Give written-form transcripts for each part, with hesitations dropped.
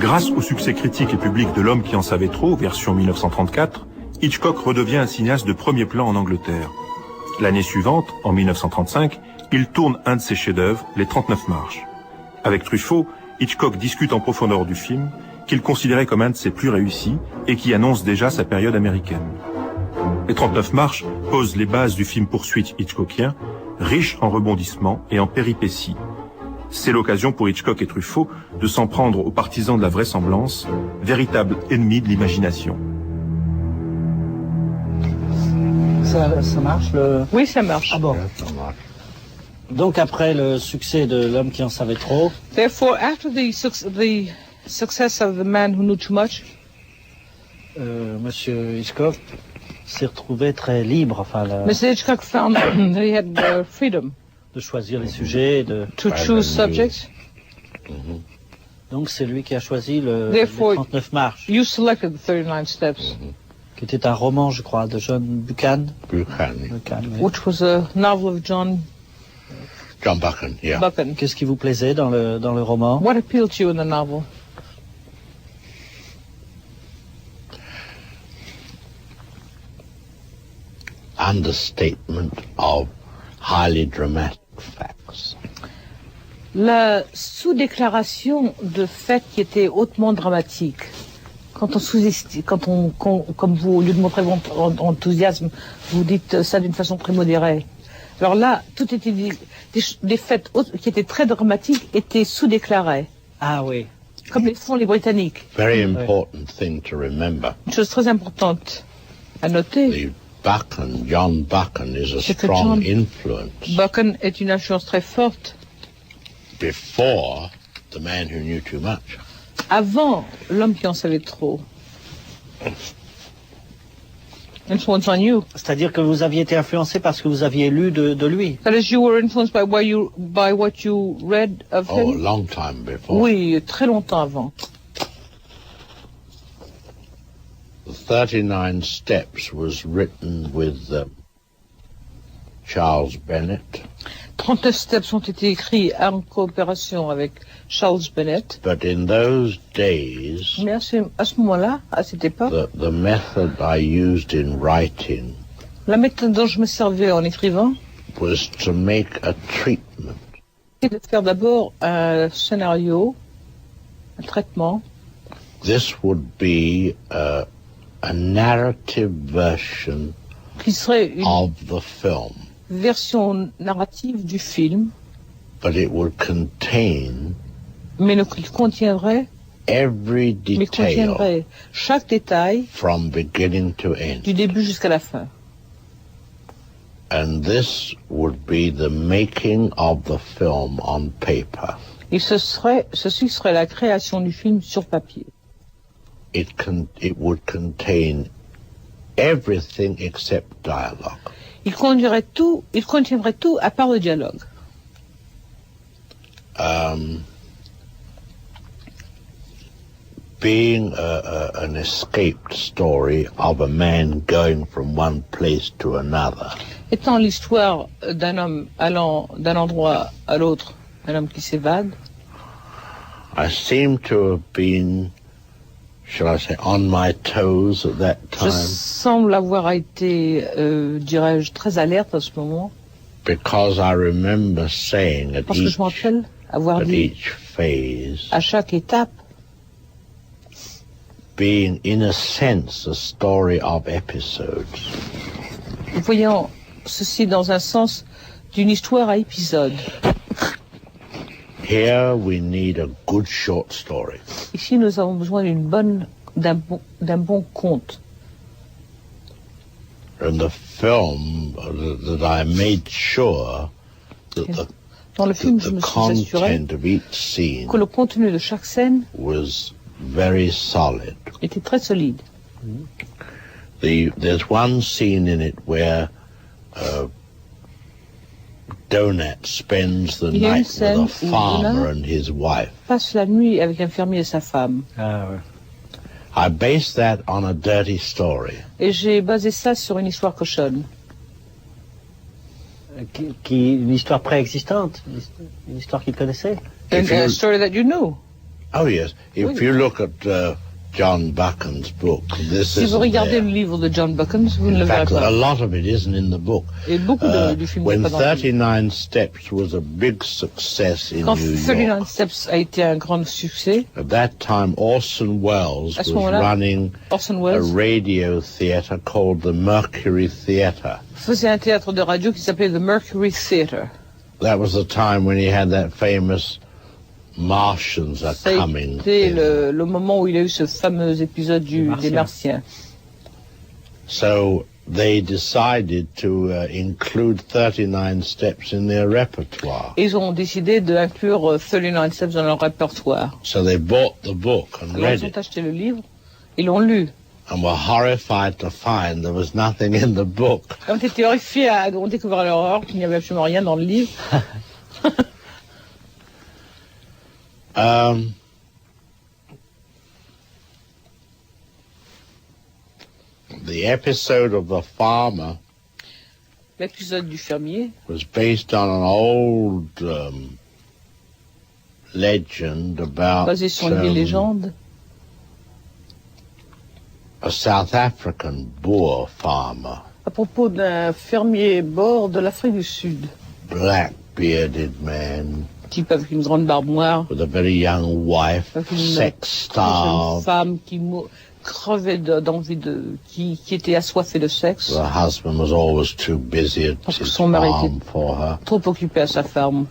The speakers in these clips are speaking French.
Grâce au succès critique et public de L'homme qui en savait trop, version 1934, Hitchcock redevient un cinéaste de premier plan en Angleterre. L'année suivante, en 1935, il tourne un de ses chefs-d'œuvre, Les 39 marches. Avec Truffaut, Hitchcock discute en profondeur du film, qu'il considérait comme un de ses plus réussis et qui annonce déjà sa période américaine. Les 39 marches posent les bases du film poursuite hitchcockien, riche en rebondissements et en péripéties. C'est l'occasion pour Hitchcock et Truffaut de s'en prendre aux partisans de la vraisemblance, véritable ennemi de l'imagination. Ça marche le... Oui, ça marche. Ah bon. Donc après le succès de L'homme qui en savait trop. Therefore, after the success of The Man Who Knew Too Much, Monsieur Hitchcock s'est retrouvé très libre, enfin, Mr. Hitchcock found that he had freedom de choisir les sujets, to choose subjects. Donc c'est lui qui a choisi les Therefore, 39 marches, you selected the 39 Steps, qui était un roman, je crois, de John Buchan. Buchan, Oui. which was a novel of John Buchan, yeah. Buchan. Qu'est-ce qui vous plaisait dans le roman? What appealed to you in the novel? Understatement of highly dramatic facts. La sous-déclaration de faits qui étaient hautement dramatiques. Quand on sous-estime, comme vous, au lieu de montrer votre enthousiasme, vous dites ça d'une façon très modérée. Alors là, tout était dit, des faits qui étaient très dramatiques étaient sous-déclarés. Ah oui. Comme les font les Britanniques. Very important thing to remember. Une chose très importante à noter. John Buchan is a C'est que strong John influence. Buchan est une influence très forte. Before The Man Who Knew Too Much. Avant L'homme qui en savait trop. Influence on you. C'est-à-dire que vous aviez été influencé parce que vous aviez lu de lui. That is, you were influenced by what you read of Oh, a him? long time before. Oui, très longtemps avant. The 39 Steps was written with Charles Bennett. 39 Steps ont été écrits en coopération avec Charles Bennett. But in those days, Mais à ce moment-là, à cette époque, the method I used in writing la méthode dont je me servais en écrivant, was to make a treatment. c'était de faire d'abord un scénario, un traitement. This would be a narrative version Qui serait une of the film, version narrative du film, but it would contain mais qui contiendrait, every detail chaque détail from beginning to end. du début jusqu'à la fin. And this would be the making of the film on paper. Et ceci serait la création du film sur papier. It would contain everything except dialogue. Il contiendrait tout à part le dialogue. Being an escaped story of a man going from one place to another. Étant l'histoire d'un homme allant d'un endroit à l'autre, un homme qui s'évade, I seem to have been, shall I say, on my toes at that je time, semble avoir été, dirais-je, très alerte à ce moment, because I remember saying at parce que je me rappelle avoir dit each phase, à chaque étape, being in a sense a story of episodes. voyant ceci dans un sens d'une histoire à épisodes. Here we need a good short story. Ici, nous avons besoin d'un bon conte. And the film that I made sure that Dans le film, je the me suis assuré content of each scene que le contenu de chaque scène was very solid. était très solide. There's one scene in it where Donat spends the Il y a une night with scène a où farmer Donat and his wife. Passe la nuit avec un fermier et sa femme. Ah ouais. I based that on a dirty story. Et j'ai basé ça sur une histoire cochonne. Une histoire préexistante, une histoire qu'il connaissait. A story that you knew. Oh yes. If Oui. you look at John Buchan's book, this Si is vous regardez le livre de John Buchan, vous ne le In verrez fact, a pas. lot of it isn't in the book. Et beaucoup du film n'est When pas dans le livre. 39 Steps was a big success in Quand New 39 York, Steps a été un grand succès, at that time Orson Welles À ce was moment-là, running Orson a Welles radio theatre called the Mercury Theatre. faisait un théâtre de radio qui s'appelait The Mercury Theatre. That was the time when he had that famous Martians are Ça a coming. été thing. le moment où il y a eu ce fameux épisode des Martiens. So they decided to include 39 Steps in their repertoire. Et ils ont décidé d'inclure 39 Steps dans leur répertoire. So they bought the book and Alors read ils ont it acheté le livre, ils l'ont lu. and were horrified to find there was nothing in the book. Ils ont été horrifiés à découvrir l'horreur, qu'il n'y avait absolument rien dans le livre. The episode of the farmer L'épisode du fermier was based on an old legend about basé sur une vieille légende a South African Boer farmer, à propos d'un fermier bord de l'Afrique du Sud, black bearded man type avec une grande barbe noire, with a very young wife, avec une sex très jeune starved. femme qui crevait d'envie qui était assoiffée de sexe, The husband was always too busy at Parce que his son mari farm for her. trop occupée à sa ferme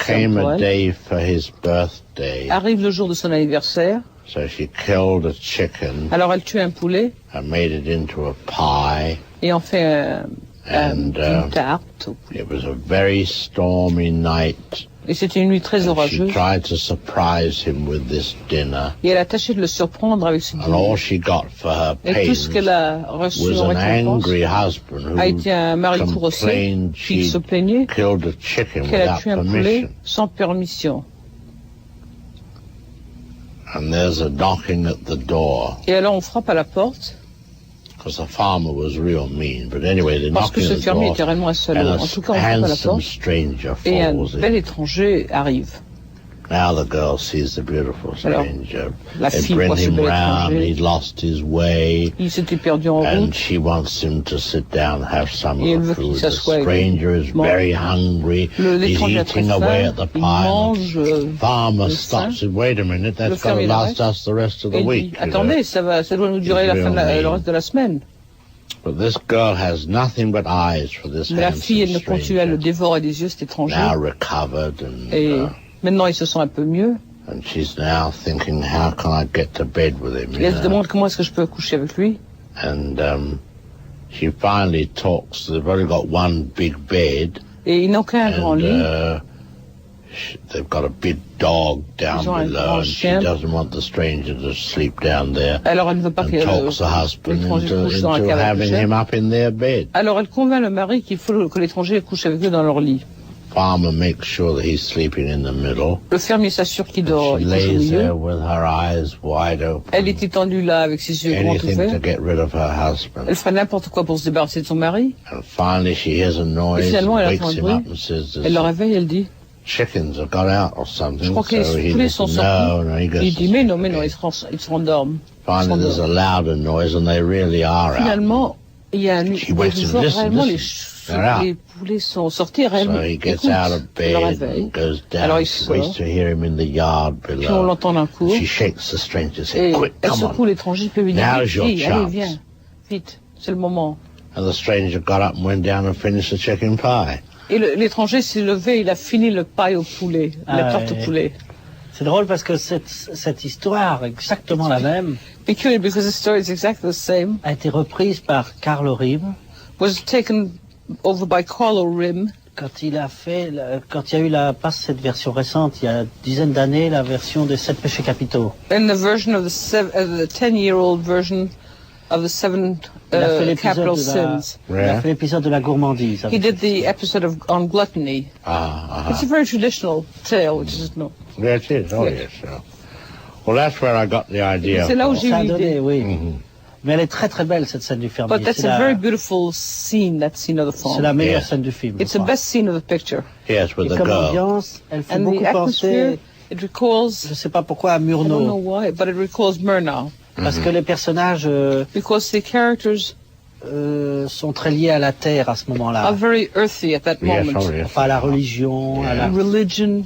Came pour a elle. day for his birthday, Arrive le jour de son anniversaire, so she killed a chicken alors elle tue un poulet and made it into a pie. et en fait And une tarte. it was a very stormy night. Et c'était une nuit très And she orageuse. tried to surprise him with this dinner. Et elle a tâché de le surprendre avec ce And dîner. all she got for her Et tout ce pains qu'elle a reçu was en an récompense angry husband a who été un mari courroucé complained qui she se plaignait killed a chicken qu'elle a without tué un poulet permission. sans permission. And there's a knocking at the door, Et alors on frappe à la porte, because the farmer was real mean. But anyway, they're parce que knocking ce at the fermier door, était réellement un salaud. and En tout cas, on frappe à la handsome porte stranger et un falls bel in. étranger arrive. Now the girl sees the beautiful Alors, stranger. la They fille bring voit ce him bel round, étranger. he'd lost his way. Il s'était perdu en And route she wants him to sit down and have some Et elle of veut the qu'il food. The s'assoie et stranger is mange. very hungry. He's L'étranger a très eating away faim, at the il pie. And mange the farmer le stops sein. and wait a minute, that's Le going to fermier last l'arrête. us the rest of et the il week. dit, attendez, ça doit nous durer It's real le mean. reste de la semaine. But this girl has nothing but eyes for this Mais la fille, elle ne handsome continue à le stranger. dévorer des yeux, cet étranger. Now recovered and Et maintenant, il se sent un peu mieux. and she's now thinking, how can I get to bed with him? Et elle se demande comment est-ce que je peux coucher avec lui. And she finally talks. They've only got one big bed, Et ils n'ont qu'un grand and lit. they've got a big dog down Ils ont un below, grand and she chien. doesn't want the stranger to sleep down there. Alors elle ne veut pas And que talks the husband l'étranger couche dans la into cave à having coucher. him up in their bed. Alors elle convainc le mari qu'il faut que l'étranger couche avec eux dans leur lit. Farmer makes sure that he's sleeping in the middle. Le fermier s'assure qu'il dort, She il couche au lays milieu. there with her eyes wide open. Elle est étendue là avec ses yeux grands Anything to ouverts. get rid of her husband. Elle ferait n'importe quoi pour se débarrasser de son mari. And finally she hears a noise Et finalement, and elle wakes entend un him bruit. up and says, Elle le réveille, elle dit, chickens have got out or something. je crois que So les he poulets says, sont no, sortis. no, he goes Il dit, to mais sleep non, again. ils se rendorment. Finally, there's a louder noise, and they really are out. Finalement, il y a un She waits and listens, réellement They're out. les poulets sont sortis réellement. So he gets Écoute, out of elle le bed réveille. and goes down. Alors il She waits sort. to hear him in the yard Puis on below. l'entend d'un coup. She shakes the stranger's Et head. Quick, elle come secoue on. l'étranger, puis lui dit, Now's your allez, chance. viens, vite, c'est le moment. And the stranger got up and went down and finished the chicken pie. Et l'étranger s'est levé, il a fini le paille au poulet, la tarte au poulet. C'est drôle parce que cette histoire, exactement la même, Peculiar because the story is exactly the same. a été reprise par Carl Rim Was taken over by Carlo Rim quand il y a eu cette version récente, il y a une dizaine d'années, la version des 7 péchés capitaux. in the version of the 10-year-old version of the 7 Il a fait capital l'épisode sins. il a fait l'épisode de la gourmandise. He avec did the episode on gluttony. It's a very traditional tale, which is no. Yeah, it is. Oh, Yes. yes. Yeah. Well, that's where I got the idea. C'est là où from. j'ai Ça a eu donné, l'idée. oui. Mais elle est très très belle cette scène du fermier. But that's C'est a la, very beautiful scene, that scene of the c'est film. la meilleure Yeah. scène du film. It's je the crois. best scene of the picture. Yes, with Et the comme girl. ambiance, elle fait And the beaucoup atmosphere penser It recalls, je ne sais pas pourquoi, à I don't know Murnau. why, but it recalls Murnau. Parce que les personnages Because the characters sont très liés à la terre à ce are moment-là. very earthy at that Yes, moment. oh, yes. Enfin, à la religion, à la... Religion,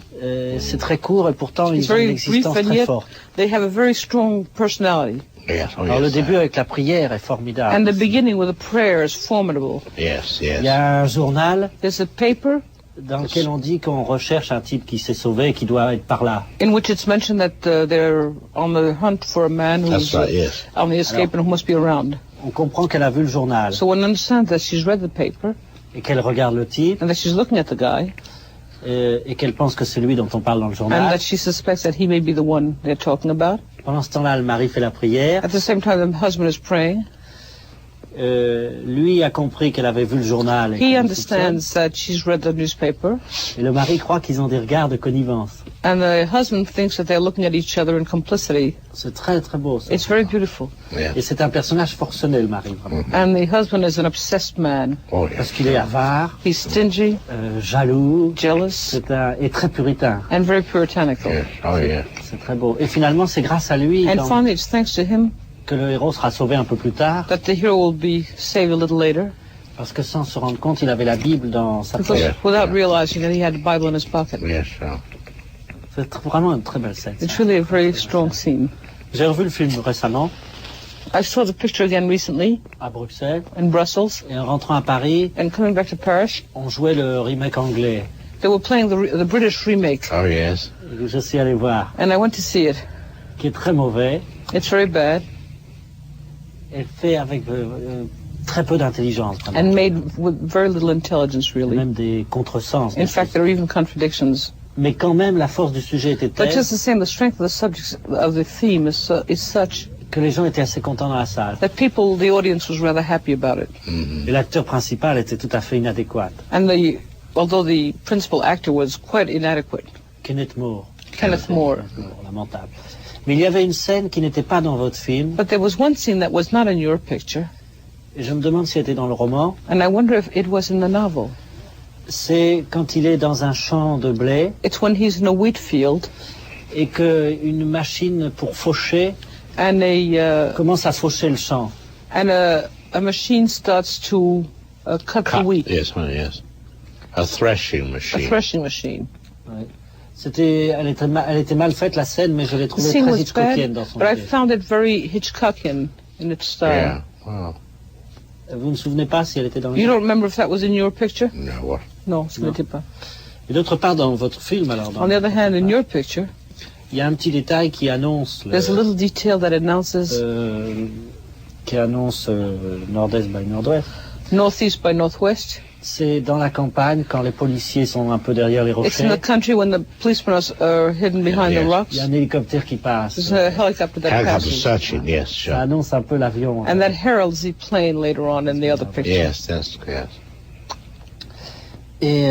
c'est très court et pourtant it's ils ont une very existence brief and très yet forte. they have a very strong personality. Yes, oh, Alors yes. le début avec la prière est And formidable. the beginning with a prayer is formidable. Yes, Il yes. y a un journal There's a paper dans lequel on dit qu'on recherche un type qui s'est sauvé et qui doit être par là. in which it's mentioned that they're on the hunt for a man That's who's right, yes. on the escape and who must be around. On comprend qu'elle a vu le journal So one understands that she's read the paper et qu'elle regarde le type and that she's looking at the guy et qu'elle pense que c'est lui dont on parle dans le and journal. that she suspects that he may be the one they're talking about. Pendant ce temps-là, le mari fait la prière. At the same time, the husband is praying. Lui a compris qu'elle avait vu le journal. Et, He qu'il le understands that she's read the newspaper, soupçonne. Et le mari croit qu'ils ont des regards de connivence. and the husband thinks that they're looking at each other in complicity. C'est très très beau ça. It's very beautiful. Et c'est un personnage forcené, le mari, vraiment. And the husband is an obsessed man. Oh, Parce yes. qu'il est avare, He's stingy, jaloux, jealous, et très puritain. and very puritanical. Yes, oh, yes. C'est très beau. Et finalement, c'est grâce à lui And quand- finally, it's thanks to him que le héros sera sauvé un peu plus tard. that the hero will be saved a little later, Parce que sans se rendre compte, il avait la Bible dans sa because poche. Yeah. without realizing that he had the Bible in his pocket. Yes, C'est vraiment une très belle scène. It's really a very strong scene. J'ai revu le film récemment, I saw the picture again recently à Bruxelles. in Brussels, Et en rentrant à Paris, and coming back to Paris, on jouait le remake anglais. they were playing the British remake, oh, yes. Et je suis allé voir, and I went to see it. qui est très mauvais. It's very bad Et fait avec très peu d'intelligence, vraiment. and made with very little intelligence, Et really. même des contresens. In fact, there are even contradictions. Mais quand même, la force du sujet était But telle just the same, the strength of the subject of the theme is such que les gens étaient assez contents dans la salle. that people, the audience, was rather happy about it. Et l'acteur principal était tout à fait inadéquat. And although the principal actor was quite inadequate, Kenneth More. Kenneth More. Lamentable. Mais il y avait une scène qui n'était pas dans votre film, But there was one scene that was not in your picture, et je me demande si elle était dans le roman. and I wonder if it was in the novel. C'est quand il est dans un champ de blé It's when he's in a wheat field et qu'une machine pour faucher and commence à faucher le champ. a machine starts to cut the Cut. wheat, Yes, oh, yes. A threshing a machine. threshing machine. Elle était mal faite la scène, mais je l'ai The trouvée scene très was Hitchcockienne bad, dans son but I jeu. found it very Hitchcockian in its style. Yeah. Wow. Vous ne vous souvenez pas si elle était dans le You jeu? don't remember if that was in your picture? No, what? Non, ce n'était pas. Et d'autre part, dans votre film, alors, On the other hand, in your picture, il y a un petit détail qui annonce there's a little detail that announces Nord-Est by Nord-Ouest. northeast by northwest. C'est dans la campagne, quand les policiers sont un peu derrière les It's in the rochers. country when the policemen are hidden behind the Yes. rocks. Il y a un hélicoptère qui passe. There's a helicopter that Helicopter passes. searching, yes, Ça sure. annonce un peu l'avion. And that heralds the plane later on in the other picture. Yes, that's, yes. Et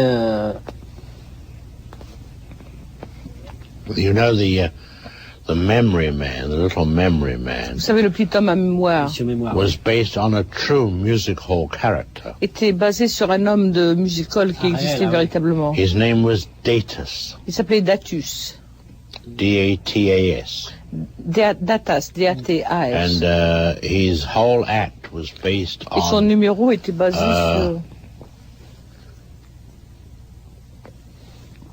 You know the memory man, the little memory man, Vous savez, le petit homme à mémoire Monsieur Mémoire. was based on a true music hall character. était basé sur un homme de music hall qui Ah, existait réel, ah oui. véritablement. His name was Datus, Il s'appelait Datus. D-A-T-A-S. Datas, D-A-T-A-S. And his whole act was based Et son on numéro était basé sur...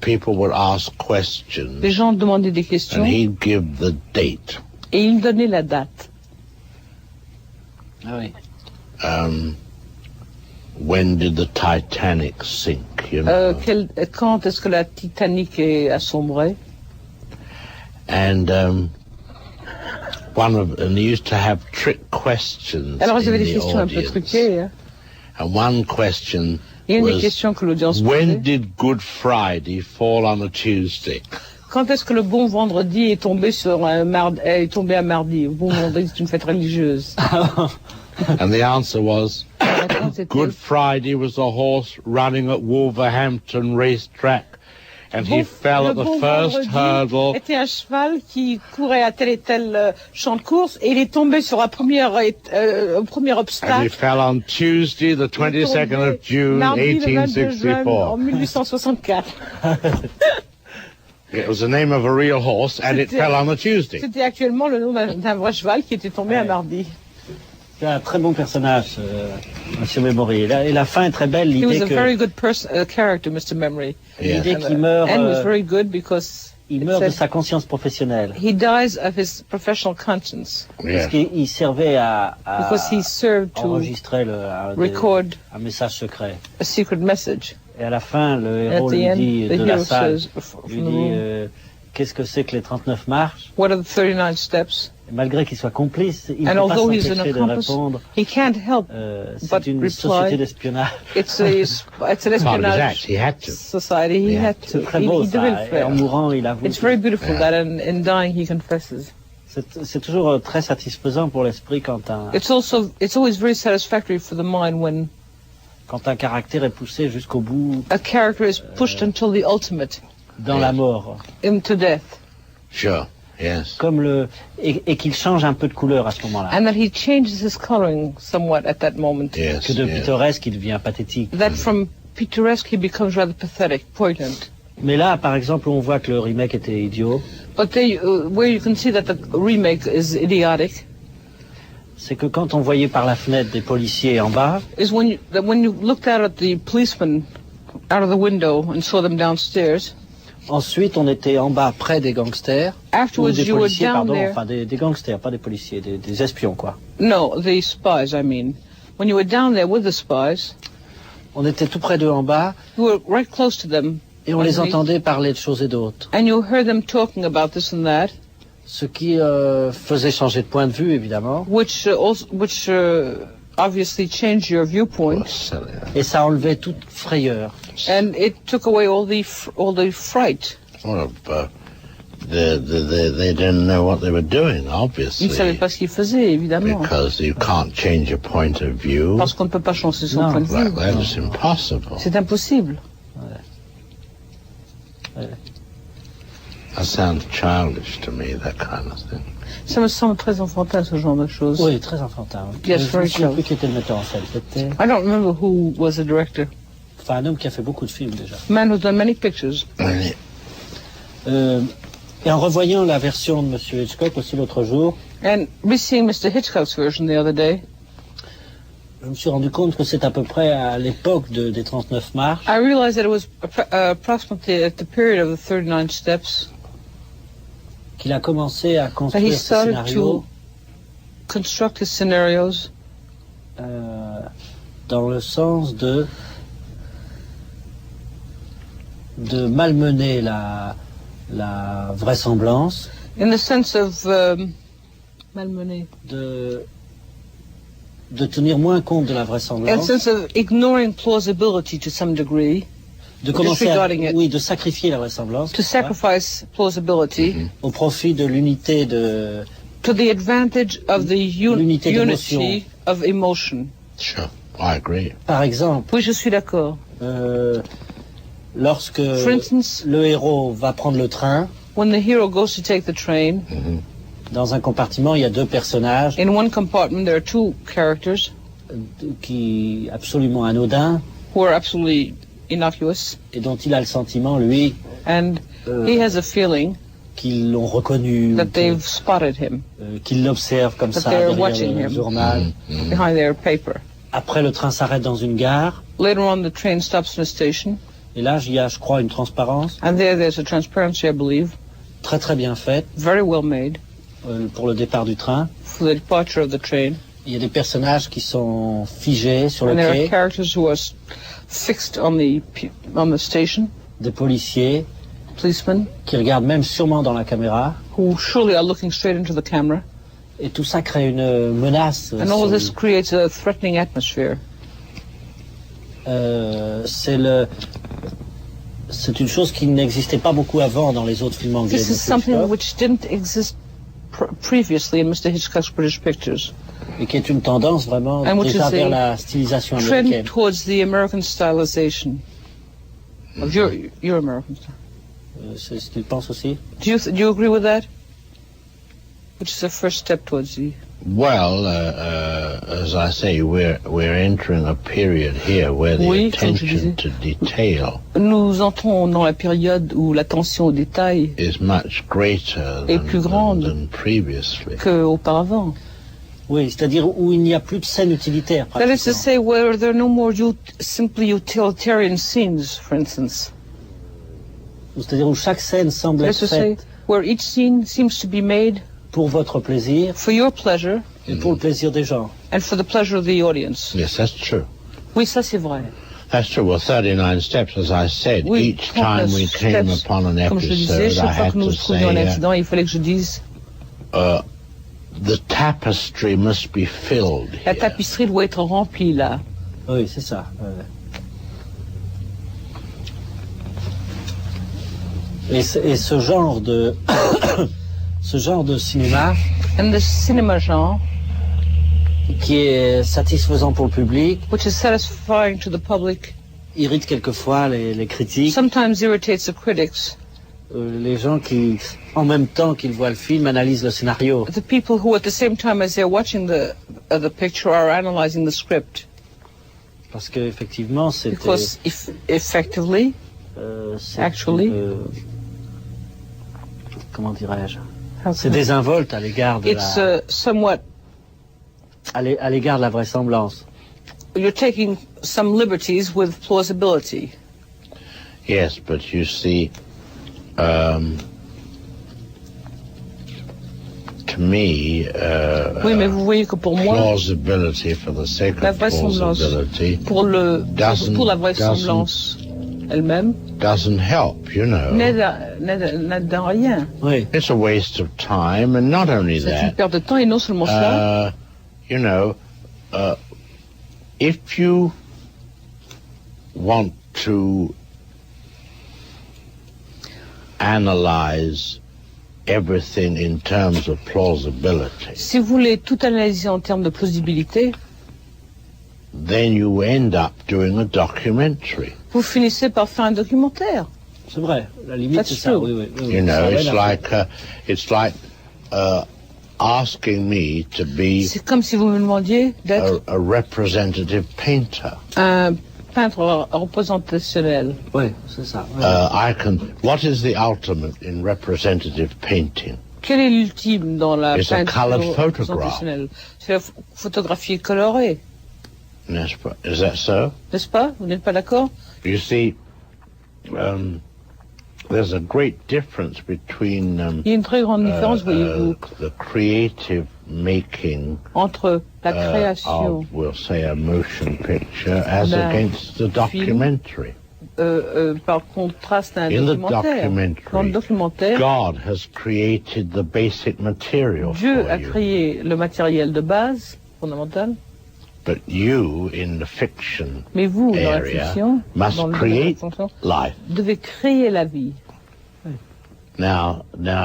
people would ask questions Les gens demandaient des questions and he'd give the date. et il donnait la date. Ah oui. When did the Titanic sink, you know? Quand est-ce que la Titanic est assombrée? And and he used to have trick questions Alors ils in avaient des the questions un peu audience. truquées. Hein. And one question Il y a une des was, questions que l'audience when posait. did Good Friday fall on a Tuesday? Quand est-ce que le bon vendredi est tombé sur un mardi, est tombé à mardi? Le bon vendredi, c'est une fête religieuse. And the answer was, La réponse était, Good Friday was a horse running at Wolverhampton racetrack, and he fell at le the bon first vendredi hurdle. était un cheval qui courait à tel et tel champ de course et il est tombé sur un premier And he obstacle. fell on Tuesday, the Il est 22nd tombé of June, mardi, le 22 juin, 1864. en 1864. It was the name of a real horse, and it fell on a Tuesday. C'était actuellement le nom d'un vrai cheval qui était tombé un mardi. C'est un très bon personnage, Monsieur Memory. Et la fin est très belle, He was l'idée a very good character, Mr. Memory. l'idée qu'il meurt, And was very good because il meurt de sa conscience professionnelle. he dies of his professional conscience. Parce Yeah. qu'il servait à Because he served to enregistrer record un message secret. a secret message. Et à la fin, le At héros the lui end, dit the de la hero salle, says lui from the dit room, qu'est-ce que c'est que les 39 marches. what are the 39 steps? Et malgré qu'il soit complice, il ne And peut pas although he's an s'empêcher de accomplice, répondre. he can't help C'est but une reply. société d'espionnage. It's an Part of his act, espionage he had to. society. He Yeah. had to. C'est très He beau devait le ça. Et faire. en mourant, il avoue. It's very beautiful that in dying he confesses. C'est toujours très satisfaisant pour l'esprit quand It's always very satisfactory for the mind when un caractère est poussé jusqu'au bout a character is pushed until the ultimate, dans la mort. into death, Sure, yes. Et qu'il change un peu de couleur à ce moment-là. and that he changes his coloring somewhat at that moment. Yes, Que de yes. pittoresque, il devient pathétique. That from picturesque he becomes rather pathetic, poignant. Mais là, par exemple, on voit que le remake était idiot. But they, where you can see that the remake is idiotic C'est que quand on voyait par la fenêtre des policiers en bas, is when you looked out at the policemen out of the window and saw them downstairs. ensuite on était en bas près des gangsters. Ou Afterwards, des you were policiers, down pardon, there. enfin des gangsters, pas des policiers, des espions quoi. No, the spies, I mean. When you were down there with the spies, On était tout près d'eux en bas you were right close to them, et on les Oui. entendait parler de choses et d'autres. and you heard them talking about this and that, Ce qui faisait changer de point de vue évidemment. which obviously changed your viewpoint, Silly. Et ça enlevait toute frayeur. and it took away all the fright. Well, they didn't know what they were doing, obviously. Ils ne savaient pas ce qu'ils faisaient, évidemment, Because you can't change your point of view. parce qu'on ne peut pas changer son Non. point de vue. Like that is impossible. C'est impossible. That sounds childish to me, that kind of thing. Ça me semble très enfantin, ce genre de choses. Oui, très enfantin. Oui. Yes, Je ne very me souviens so. plus qui était le metteur en scène. C'était I don't remember who was the director. enfin un homme qui a fait beaucoup de films déjà. Man who's done many pictures. Et en revoyant la version de Monsieur Hitchcock aussi l'autre jour, And re-seeing Mr. Hitchcock's version the other day, je me suis rendu compte que c'est à peu près à l'époque des 39 marches I realized that it was approximately at the period of the 39 steps qu'il a commencé à that he construire ce started scénario to construct his scenarios dans le sens de malmener la vraisemblance, in the sense of malmené, de tenir moins compte de la in the vraisemblance, sense of ignoring plausibility to some degree, de commencer à, disregarding it. oui, de sacrifier la vraisemblance to sacrifice plausibility au profit de l'unité de to the advantage of the L'unité d'émotion. unity of emotion. Sure, I agree. par exemple Oui, je suis d'accord. lorsque For instance, le héros va prendre le train, when the hero goes to take the train, dans un compartiment il y a deux personnages in one compartment there are two characters qui absolument anodins who are absolutely innocuous, et dont il a le sentiment lui and he has a feeling qu'ils l'ont reconnu, that they've spotted him qu'ils l'observent comme that ça they're derrière watching le him. journal. behind their paper. Après le train s'arrête dans une gare Later on, the train stops in a station, et là il y a je crois une transparence and there's a transparency, I believe, très très bien faite very well made pour le départ du train. for the departure of the train. Il y a des personnages qui sont figés sur le And there are quai, characters who are fixed on the station, des policiers policemen, qui regardent même sûrement dans la caméra, who surely are looking straight into the camera. et tout ça crée une menace. And all this creates a threatening atmosphere. C'est une chose qui n'existait pas beaucoup avant dans les autres films anglais. This de is something Hitchcock, which didn't exist previously in Mr. Hitchcock's British pictures. et qui est une tendance vraiment And which déjà is vers a la stylisation Trend américaine. towards the American stylization of your American style. C'est ce qu'il pense aussi. Do you agree with that? which is the first step towards the... Well, as I say, we're entering a period here where the Oui, comme je attention disais. to detail Nous entrons dans la période où l'attention au détail is much greater est plus grande than previously. qu'auparavant. Oui, c'est-à-dire où il n'y a plus de scène utilitaire. That is to pratiquement. say, where there are no more simply utilitarian scenes, for instance. C'est-à-dire où chaque scène semble That être is to say, faite where each scene seems to be made pour votre plaisir for your pleasure et pour le plaisir des gens. and for the pleasure of the audience. Yes, that's true. Oui, ça c'est vrai. That's true. Well, 39 steps, as I said, Oui, each time we 39 came steps. upon an Comme je le disais, episode, I chaque fois had que nous to trouvions un say, accident, il fallait que je dise, the tapestry must be filled la here. tapisserie doit être remplie là. Oui, c'est ça. Et ce genre de ce genre de cinéma And the cinema genre, qui est satisfaisant pour le public which is satisfying to the public, irrite quelquefois les critiques, sometimes irritates the critics, les gens qui, en même temps qu'ils voient le film, analysent le scénario. the people who at the same time as they're watching the picture are analyzing the script. Parce que effectivement, c'était Because effectively, c'est actually, comment dirais-je, c'est désinvolte à l'égard de it's somewhat, à l'égard de la vraisemblance. you're taking some liberties with plausibility. Yes, but you see, to me, Oui, mais vous voyez que pour moi, plausibility for the sake la of vraisemblance, plausibility pour la vraisemblance elle-même, doesn't help, you know. n'aide en rien. Oui, It's a waste of time, and not only C'est une that, perte de temps et non seulement cela, you know, if you want to analyze everything in terms of plausibility, si vous voulez tout analyser en termes de plausibilité, then you end up doing a documentary. vous finissez par faire un documentaire. c'est vrai. La limite, That's c'est ça. true. Oui, oui, oui, You know, ça it's amène like asking me to be C'est comme si vous me demandiez d'être a representative painter. un peintre représentationnel. Oui, c'est ça. Oui. What is the ultimate in representative painting? Quel est l'ultime dans la It's a peinture colored photograph. représentationnelle? C'est la photographie colorée, N'est-ce pas? Is that so? n'est-ce pas? Vous n'êtes pas d'accord? You see, there's a great difference between Il y a une très grande différence, voyez-vous, the creative making entre la création of, we'll say, a motion picture as d'un against a documentary. par contraste à un In the documentaire. Dans le documentary, documentaire, God has created the basic material Dieu for a you. créé le matériel de base, fondamental, But you, in the fiction mais vous, dans la area, fiction, must dans le domaine de la create fiction, life. devez créer la vie. Now,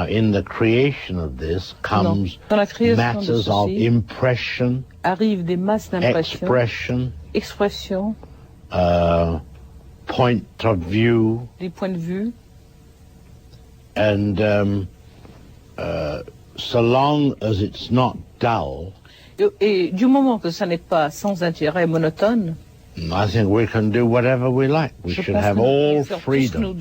in the creation of this comes Dans la création de matters of ceci impression, arrivent des masses d'impressions, expression, expressions, point of view, des points de vue, and so long as it's not dull, et du moment que ça n'est pas sans intérêt, monotone, I think we can do whatever we like. We je should pense have que nous pouvons all faire freedom.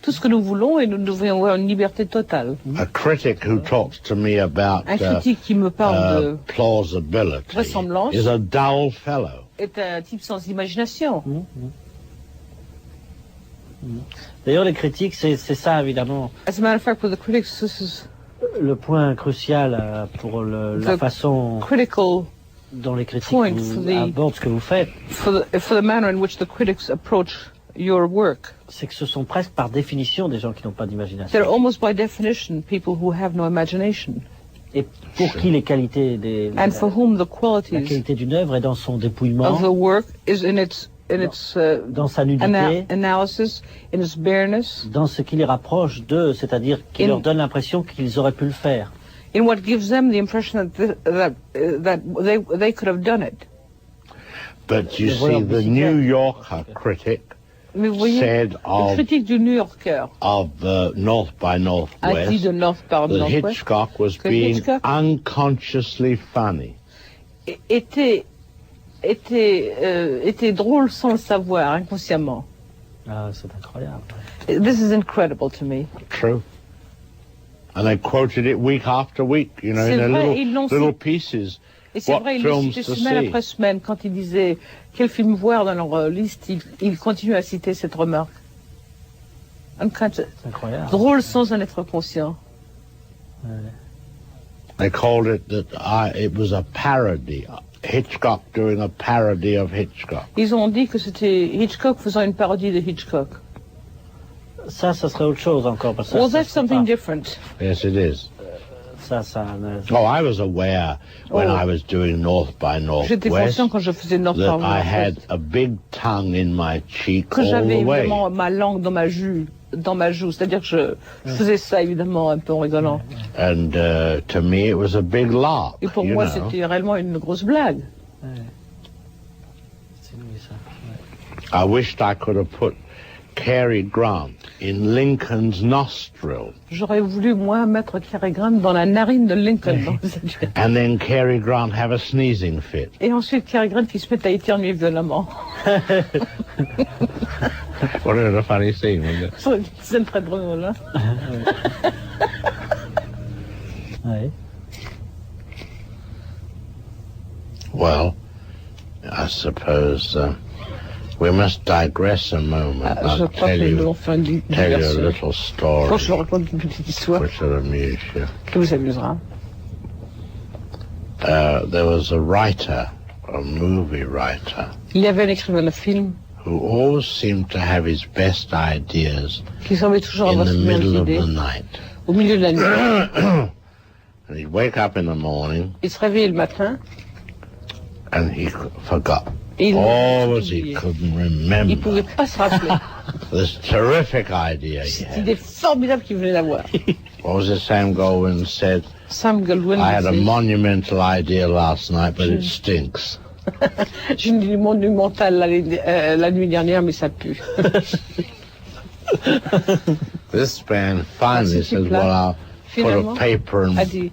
tout ce que nous voulons et nous devons avoir une liberté totale. A critic who talks to me about Un critique qui me parle de plausibility vraisemblance is a dull fellow. est un type sans imagination. D'ailleurs, les critiques, c'est ça, évidemment. As a matter of fact, for the critics, this is Le point crucial pour la The façon critical dont les critiques point for the- abordent ce que vous faites, for the manner in which the critics approach your work. c'est que ce sont presque par définition des gens qui n'ont pas d'imagination. They're almost by definition people who have no imagination, Et pour qui les qualités and for whom the la qualities qualité d'une œuvre est dans son of dépouillement, the work is in its dans sa nudité, analysis, in its bareness, dans ce qui les rapproche d'eux, c'est-à-dire qui In- leur donne l'impression qu'ils auraient pu le faire. in what gives them the impression that they could have done it. But you Le voleur see, de the bicyclette. New Yorker critic Mais vous voyez, said le of critique du New Yorker North by a dit Northwest de North par that Northwest Hitchcock was que being Hitchcock unconsciously funny. était drôle sans le savoir, inconsciemment. Ah, c'est incroyable. This is incredible to me. True. And they quoted it week after week, you know, C'est in their vrai, ils l'ont little cité. pieces. Et c'est What vrai, ils le films citaient to semaine see. après semaine. Quand ils disaient quel film voir dans leur liste, ils continuent à citer cette remarque. C'est incroyable. Drôle sans en être conscient. They called it it was a parody. Hitchcock doing a parody of Hitchcock. Ils ont dit que c'était Hitchcock faisant une parodie de Hitchcock. Ça serait autre chose encore. Parce que Well, ça, that's c'est something pas- different. Yes, it is. Ça, Oh, I was aware when Oh. I was doing North by J'étais Northwest conscient quand je faisais North that par I had Northwest a big tongue in my cheek que all j'avais the way. évidemment ma langue dans ma joue. C'est-à-dire que je faisais ça évidemment un peu en rigolant. And to me, it was a big lark. Et pour you moi, know. c'était réellement une grosse blague. C'est lui, ça. I wished I could have put Cary Grant in Lincoln's nostril, J'aurais voulu, moi, mettre Cary Grant dans la narine de Lincoln. dans cette- and then Cary Grant have a sneezing fit. Et ensuite, Cary Grant qui se met à éternuer violemment. What a funny scene, wasn't it? C'est une scène très drôle, hein. Oui. Well, I suppose we must digress a moment. Je I'll crois tell que nous allons you, faire une tell you a diversion. little story Quand je vous raconte une petite histoire which will amuse you. qui vous amusera. There was a writer, a movie writer, Il y avait un écrivain de film who always seemed to have his best ideas qui semblait toujours in avoir the ses meilleures middle of idées the night. au milieu de la nuit. And he'd wake up in the morning Il se réveillait le matin and he forgot. et il Always he oubliait. couldn't Il remember pouvait pas se rappeler. this terrific idea he Cette had. idée formidable qu'il venait d'avoir. What was it Sam Goldwyn said? Sam Goldwyn I had a disait, monumental idea last night, but it stinks. j'ai une idée monumentale la nuit dernière, mais ça pue. This man finally ce says, type-là, well, I'll put finalement, a paper a and dit,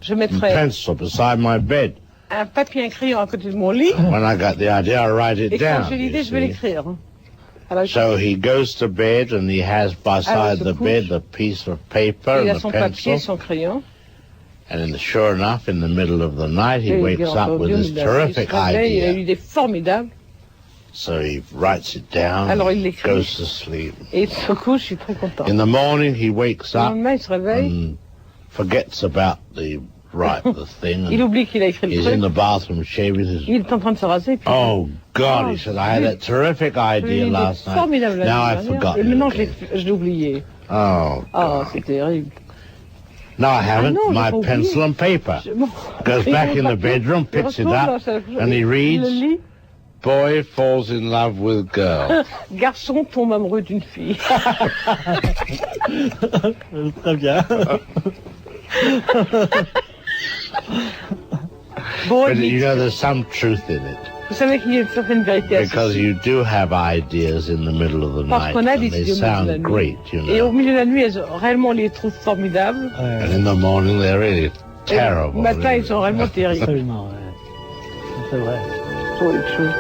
je mettrai pencil beside my bed. un papier et un crayon à côté de mon lit, When I got the idea, I write it et quand down. j'ai you l'idée, je vais see. l'écrire. Alors, So he goes to bed and he has beside se the couche. bed a piece of paper il a and a son papier, pencil. son crayon. And sure enough, in the middle of the night, he Et wakes bien up with entendu, this il se terrific réveille, il a une idea. idée formidable, So he writes it down, Alors il l'écrit. goes to sleep. et il se couche, je suis très content. In the morning, he wakes Le up lendemain, il se réveille, and forgets about the thing. il And oublie qu'il a écrit le he's in truc, the bathroom shaving his. il est en train de se raser, puis Oh God! He Oh, said, I had that terrific j'ai eu idea une idée last night. formidable la Now nuit I dernière, forgot et it maintenant again. je l'ai oublié. Oh, Oh, c'est terrible. no, I haven't. non, j'ai My pas oublié. pencil and paper. Bon. Goes Et back mon in the papier, bedroom, il picks it retourne dans up, sa- and he il reads, le lit. boy falls in love with girl. Garçon tombe amoureux d'une fille. Très bien. Bon, But il- you know, there's some truth in it. vous savez qu'il y a une certaine vérité à Because ceci. you do have ideas in the middle of the Parce night, qu'on a and des they idées au milieu de la sound nuit. great, you Et au know. milieu de la nuit, réellement, on les trouve formidables. And in the morning, they're really Et terrible. le matin, really. ils sont vraiment terribles. Absolument, ouais. C'est vrai. C'est autre chose.